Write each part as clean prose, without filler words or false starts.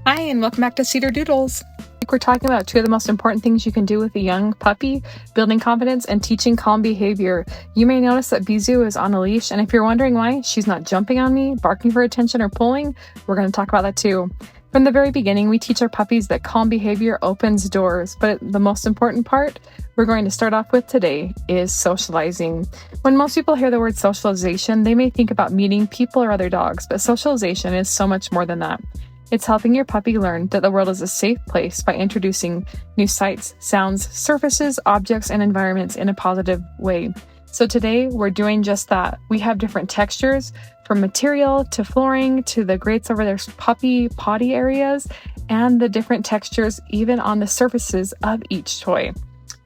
Hi, and welcome back to Cedar Doodles. We're talking about two of the most important things you can do with a young puppy, building confidence and teaching calm behavior. You may notice that Bisou is on a leash, and if you're wondering why she's not jumping on me, barking for attention, or pulling, we're going to talk about that too. From the very beginning, we teach our puppies that calm behavior opens doors, but the most important part we're going to start off with today is socializing. When most people hear the word socialization, they may think about meeting people or other dogs, but socialization is so much more than that. It's helping your puppy learn that the world is a safe place by introducing new sights, sounds, surfaces, objects, and environments in a positive way. So today, we're doing just that. We have different textures, from material to flooring to the grates over their puppy potty areas, and the different textures even on the surfaces of each toy.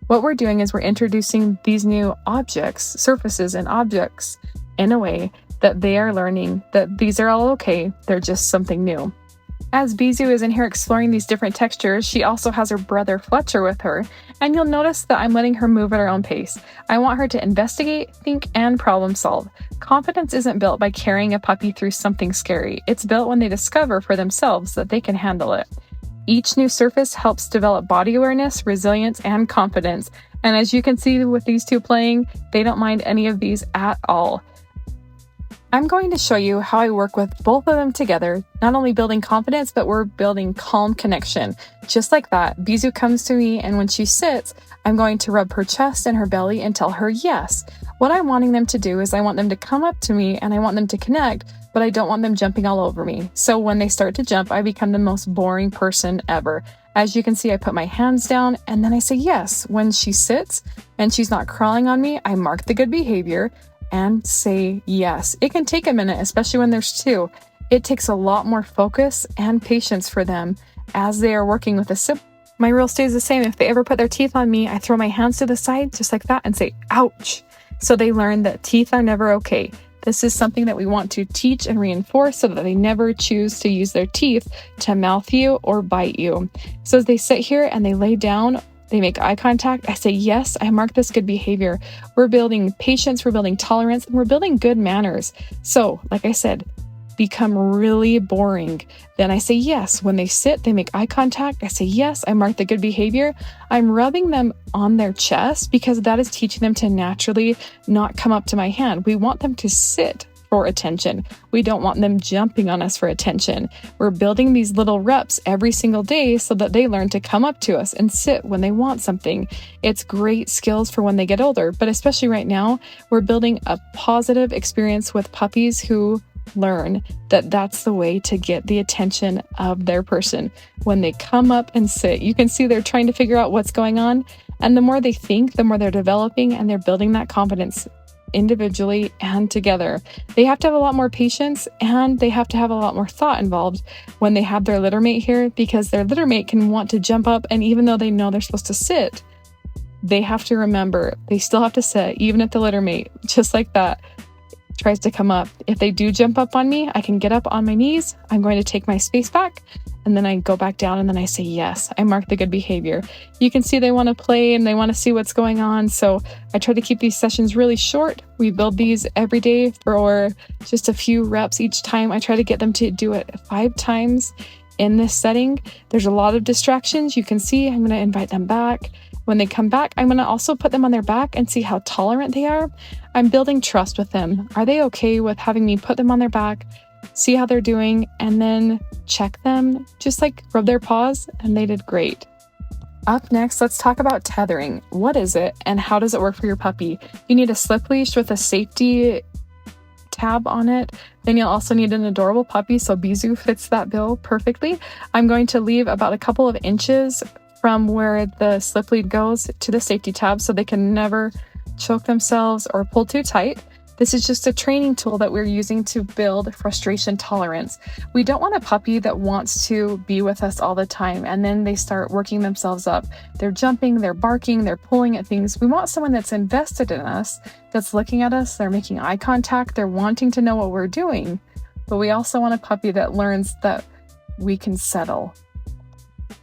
What we're doing is we're introducing these new objects, surfaces, and objects in a way that they are learning that these are all okay, they're just something new. As Bisou is in here exploring these different textures, she also has her brother Fletcher with her, and you'll notice that I'm letting her move at her own pace. I want her to investigate, think, and problem solve. Confidence isn't built by carrying a puppy through something scary. It's built when they discover for themselves that they can handle it. Each new surface helps develop body awareness, resilience, and confidence. And as you can see with these two playing, they don't mind any of these at all. I'm going to show you how I work with both of them together, not only building confidence, but we're building calm connection. Just like that, Bisou comes to me, and when she sits, I'm going to rub her chest and her belly and tell her yes. What I'm wanting them to do is I want them to come up to me and I want them to connect, but I don't want them jumping all over me. So when they start to jump, I become the most boring person ever. As you can see, I put my hands down and then I say yes. When she sits and she's not crawling on me, I mark the good behavior and say yes. It can take a minute, especially when there's two. It takes a lot more focus and patience for them as they are working with a sibling. My rule stays the same. If they ever put their teeth on me, I throw my hands to the side just like that and say, ouch. So they learn that teeth are never okay. This is something that we want to teach and reinforce so that they never choose to use their teeth to mouth you or bite you. So as they sit here and they lay down, they make eye contact, I say, yes, I mark this good behavior. We're building patience, we're building tolerance, and we're building good manners. So, like I said, become really boring. Then I say yes. When they sit, they make eye contact. I say, yes, I mark the good behavior. I'm rubbing them on their chest because that is teaching them to naturally not come up to my hand. We want them to sit for attention. We don't want them jumping on us for attention. We're building these little reps every single day so that they learn to come up to us and sit when they want something. It's great skills for when they get older, but especially right now, we're building a positive experience with puppies who learn that that's the way to get the attention of their person. When they come up and sit, you can see they're trying to figure out what's going on. And the more they think, the more they're developing and they're building that confidence individually and together. They have to have a lot more patience and they have to have a lot more thought involved when they have their littermate here, because their littermate can want to jump up, and even though they know they're supposed to sit, they have to remember they still have to sit even if the littermate, just like that, tries to come up. If they do jump up on me, I can get up on my knees. I'm going to take my space back and then I go back down and then I say yes. I mark the good behavior. You can see they want to play and they want to see what's going on. So I try to keep these sessions really short. We build these every day for just a few reps each time. I try to get them to do it 5 times in this setting. There's a lot of distractions. You can see I'm going to invite them back. When they come back, I'm going to also put them on their back and see how tolerant they are. I'm building trust with them. Are they okay with having me put them on their back, see how they're doing, and then check them, just like rub their paws, and they did great. Up next, let's talk about tethering. What is it and how does it work for your puppy? You need a slip leash with a safety tab on it. Then you'll also need an adorable puppy, so Bisou fits that bill perfectly. I'm going to leave about a couple of inches from where the slip lead goes to the safety tab so they can never choke themselves or pull too tight. This is just a training tool that we're using to build frustration tolerance. We don't want a puppy that wants to be with us all the time and then they start working themselves up. They're jumping, they're barking, they're pulling at things. We want someone that's invested in us, that's looking at us, they're making eye contact, they're wanting to know what we're doing. But we also want a puppy that learns that we can settle.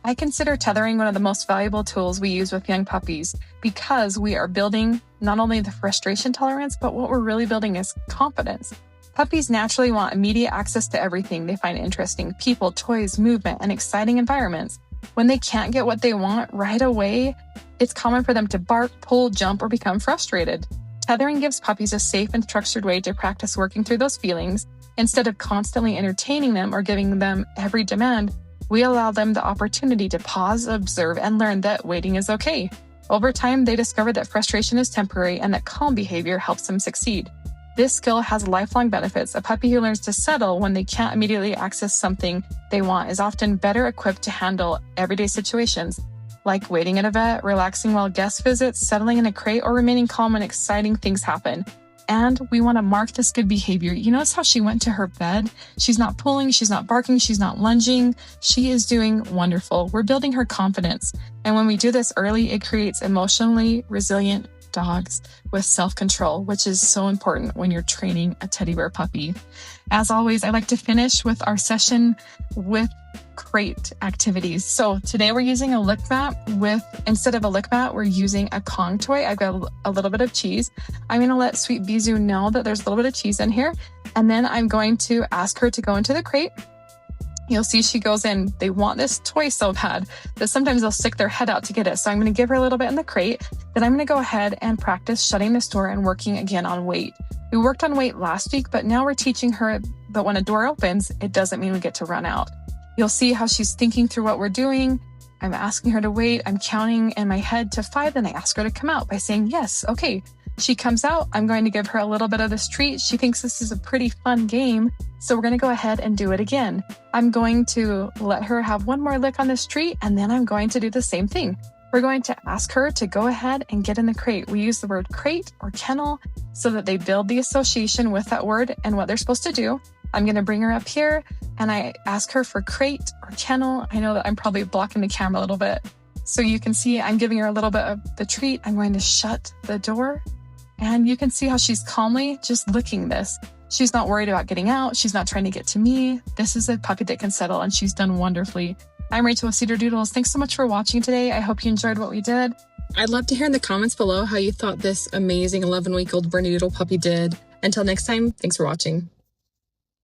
I consider tethering one of the most valuable tools we use with young puppies because we are building not only the frustration tolerance, but what we're really building is confidence. Puppies naturally want immediate access to everything they find interesting: people, toys, movement, and exciting environments. When they can't get what they want right away, it's common for them to bark, pull, jump, or become frustrated. Tethering gives puppies a safe and structured way to practice working through those feelings. Instead of constantly entertaining them or giving them every demand, we allow them the opportunity to pause, observe, and learn that waiting is okay. Over time, they discover that frustration is temporary and that calm behavior helps them succeed. This skill has lifelong benefits. A puppy who learns to settle when they can't immediately access something they want is often better equipped to handle everyday situations, like waiting at a vet, relaxing while guests visit, settling in a crate, or remaining calm when exciting things happen. And we want to mark this good behavior. You notice how she went to her bed? She's not pulling, she's not barking, she's not lunging. She is doing wonderful. We're building her confidence. And when we do this early, it creates emotionally resilient dogs with self-control, which is so important when you're training a teddy bear puppy. As always, I like to finish with our session with crate activities. So today we're using a lick mat instead of a lick mat, we're using a Kong toy. I've got a little bit of cheese. I'm going to let sweet Bisou know that there's a little bit of cheese in here. And then I'm going to ask her to go into the crate. You'll see she goes in. They want this toy so bad that sometimes they'll stick their head out to get it. So I'm going to give her a little bit in the crate. Then I'm going to go ahead and practice shutting this door and working again on weight. We worked on weight last week, but now we're teaching her that when a door opens, it doesn't mean we get to run out. You'll see how she's thinking through what we're doing. I'm asking her to wait. I'm counting in my head to 5. Then I ask her to come out by saying, yes, okay. She comes out. I'm going to give her a little bit of this treat. She thinks this is a pretty fun game. So we're going to go ahead and do it again. I'm going to let her have one more lick on this treat, and then I'm going to do the same thing. We're going to ask her to go ahead and get in the crate. We use the word crate or kennel so that they build the association with that word and what they're supposed to do. I'm going to bring her up here and I ask her for crate or kennel. I know that I'm probably blocking the camera a little bit. So you can see I'm giving her a little bit of the treat. I'm going to shut the door. And you can see how she's calmly just licking this. She's not worried about getting out. She's not trying to get to me. This is a puppy that can settle, and she's done wonderfully. I'm Rachel with Cedar Doodles. Thanks so much for watching today. I hope you enjoyed what we did. I'd love to hear in the comments below how you thought this amazing 11-week-old Bernedoodle puppy did. Until next time, thanks for watching.